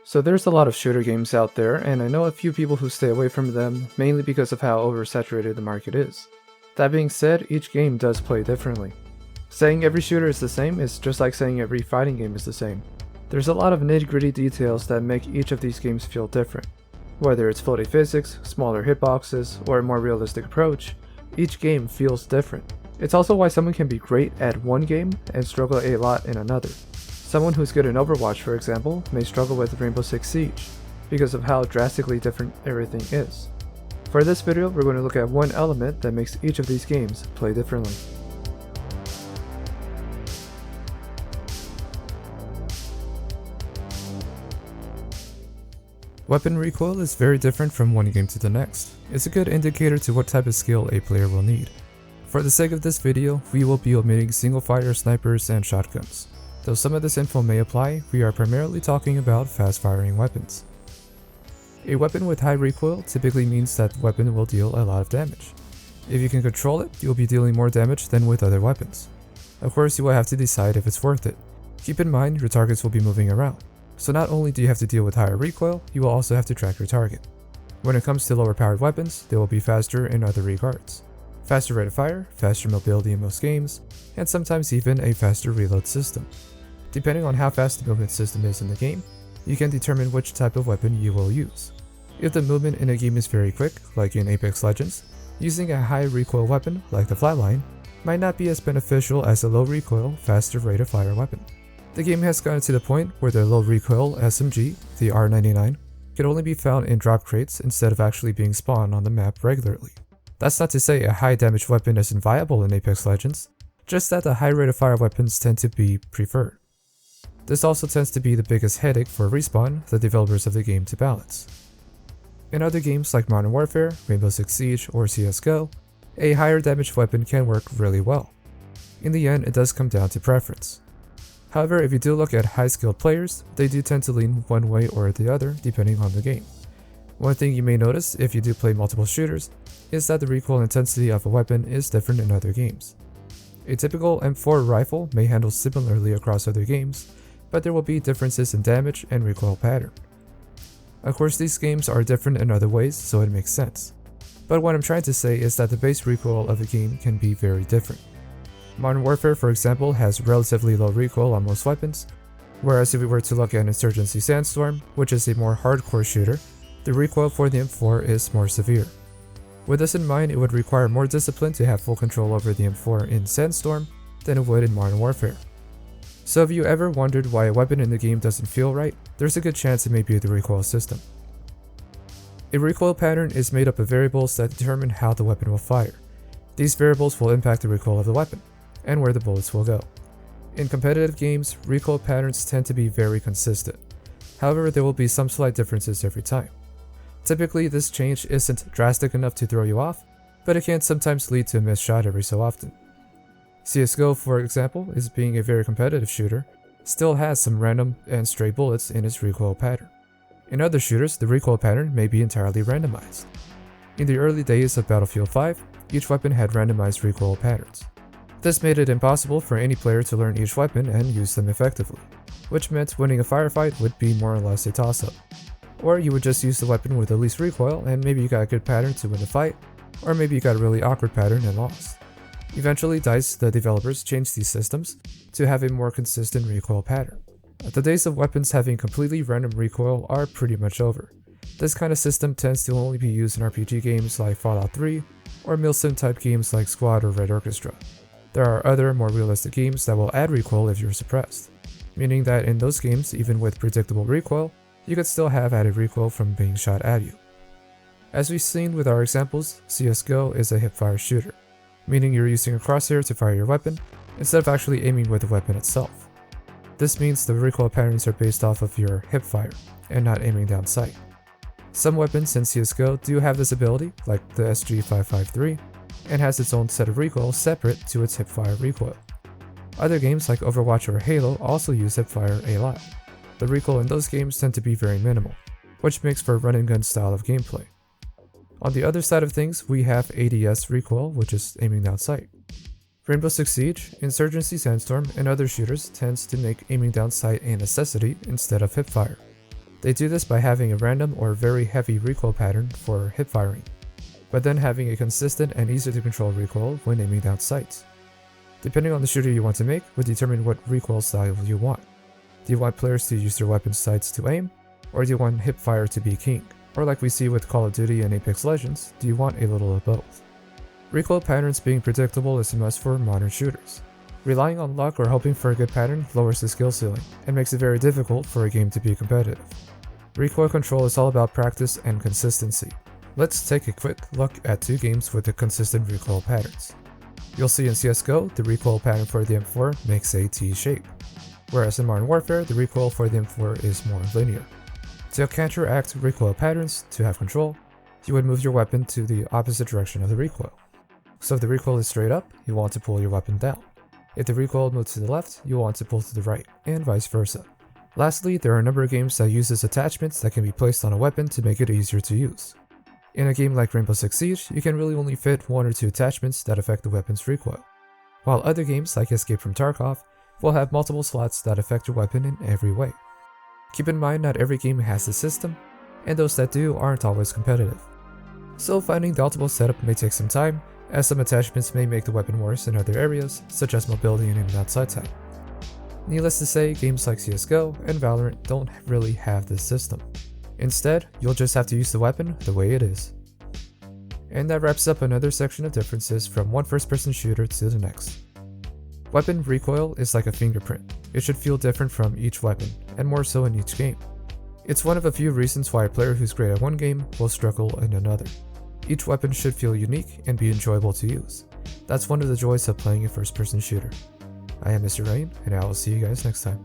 So there's a lot of shooter games out there, and I know a few people who stay away from them mainly because of how oversaturated the market is. That being said, each game does play differently. Saying every shooter is the same is just like saying every fighting game is the same. There's a lot of nitty-gritty details that make each of these games feel different. Whether it's floaty physics, smaller hitboxes, or a more realistic approach, each game feels different. It's also why someone can be great at one game and struggle a lot in another. Someone who's good in Overwatch, for example, may struggle with Rainbow Six Siege because of how drastically different everything is. For this video, we're going to look at one element that makes each of these games play differently. Weapon recoil is very different from one game to the next. It's a good indicator to what type of skill a player will need. For the sake of this video, we will be omitting single-fire snipers and shotguns. Though some of this info may apply, we are primarily talking about fast-firing weapons. A weapon with high recoil typically means that the weapon will deal a lot of damage. If you can control it, you'll be dealing more damage than with other weapons. Of course, you will have to decide if it's worth it. Keep in mind, your targets will be moving around. So not only do you have to deal with higher recoil, you will also have to track your target. When it comes to lower powered weapons, they will be faster in other regards. Faster rate of fire, faster mobility in most games, and sometimes even a faster reload system. Depending on how fast the movement system is in the game, you can determine which type of weapon you will use. If the movement in a game is very quick, like in Apex Legends, using a high recoil weapon, like the flatline, might not be as beneficial as a low recoil, faster rate of fire weapon. The game has gotten to the point where the low recoil SMG, the R99, can only be found in drop crates instead of actually being spawned on the map regularly. That's not to say a high damage weapon isn't viable in Apex Legends, just that the high rate of fire weapons tend to be preferred. This also tends to be the biggest headache for Respawn, the developers of the game, to balance. In other games like Modern Warfare, Rainbow Six Siege, or CSGO, a higher damage weapon can work really well. In the end, it does come down to preference. However, if you do look at high-skilled players, they do tend to lean one way or the other depending on the game. One thing you may notice if you do play multiple shooters is that the recoil intensity of a weapon is different in other games. A typical M4 rifle may handle similarly across other games, but there will be differences in damage and recoil pattern. Of course, these games are different in other ways, so it makes sense. But what I'm trying to say is that the base recoil of a game can be very different. Modern Warfare, for example, has relatively low recoil on most weapons, whereas if we were to look at Insurgency Sandstorm, which is a more hardcore shooter, the recoil for the M4 is more severe. With this in mind, it would require more discipline to have full control over the M4 in Sandstorm than it would in Modern Warfare. So if you ever wondered why a weapon in the game doesn't feel right, there's a good chance it may be the recoil system. A recoil pattern is made up of variables that determine how the weapon will fire. These variables will impact the recoil of the weapon, and where the bullets will go. In competitive games, recoil patterns tend to be very consistent. However, there will be some slight differences every time. Typically, this change isn't drastic enough to throw you off, but it can sometimes lead to a missed shot every so often. CSGO, for example, is being a very competitive shooter, still has some random and stray bullets in its recoil pattern. In other shooters, the recoil pattern may be entirely randomized. In the early days of Battlefield 5, each weapon had randomized recoil patterns. This made it impossible for any player to learn each weapon and use them effectively, which meant winning a firefight would be more or less a toss-up. Or you would just use the weapon with the least recoil and maybe you got a good pattern to win the fight, or maybe you got a really awkward pattern and lost. Eventually, DICE, the developers, changed these systems to have a more consistent recoil pattern. The days of weapons having completely random recoil are pretty much over. This kind of system tends to only be used in RPG games like Fallout 3, or milsim type games like Squad or Red Orchestra. There are other, more realistic games that will add recoil if you're suppressed, meaning that in those games, even with predictable recoil, you could still have added recoil from being shot at you. As we've seen with our examples, CSGO is a hipfire shooter, meaning you're using a crosshair to fire your weapon, instead of actually aiming with the weapon itself. This means the recoil patterns are based off of your hipfire, and not aiming down sight. Some weapons in CSGO do have this ability, like the SG-553, and has its own set of recoil separate to its hipfire recoil. Other games like Overwatch or Halo also use hipfire a lot. The recoil in those games tend to be very minimal, which makes for a run and gun style of gameplay. On the other side of things, we have ADS recoil, which is aiming down sight. Rainbow Six Siege, Insurgency Sandstorm, and other shooters tends to make aiming down sight a necessity instead of hipfire. They do this by having a random or very heavy recoil pattern for hip firing, but then having a consistent and easy to control recoil when aiming down sights. Depending on the shooter you want to make would determine what recoil style you want. Do you want players to use their weapon sights to aim, or do you want hip fire to be king? Or like we see with Call of Duty and Apex Legends, do you want a little of both? Recoil patterns being predictable is a must for modern shooters. Relying on luck or hoping for a good pattern lowers the skill ceiling and makes it very difficult for a game to be competitive. Recoil control is all about practice and consistency. Let's take a quick look at 2 games with the consistent recoil patterns. You'll see in CSGO, the recoil pattern for the M4 makes a T shape, whereas in Modern Warfare, the recoil for the M4 is more linear. To counteract recoil patterns, to have control, you would move your weapon to the opposite direction of the recoil. So if the recoil is straight up, you want to pull your weapon down. If the recoil moves to the left, you want to pull to the right, and vice versa. Lastly, there are a number of games that uses attachments that can be placed on a weapon to make it easier to use. In a game like Rainbow Six Siege, you can really only fit 1 or 2 attachments that affect the weapon's recoil, while other games like Escape from Tarkov will have multiple slots that affect your weapon in every way. Keep in mind not every game has this system, and those that do aren't always competitive. So finding the optimal setup may take some time, as some attachments may make the weapon worse in other areas, such as mobility and aiming outside time. Needless to say, games like CSGO and Valorant don't really have this system. Instead, you'll just have to use the weapon the way it is. And that wraps up another section of differences from one first-person shooter to the next. Weapon recoil is like a fingerprint. It should feel different from each weapon, and more so in each game. It's one of a few reasons why a player who's great at one game will struggle in another. Each weapon should feel unique and be enjoyable to use. That's one of the joys of playing a first-person shooter. I am Mr. Rain, and I will see you guys next time.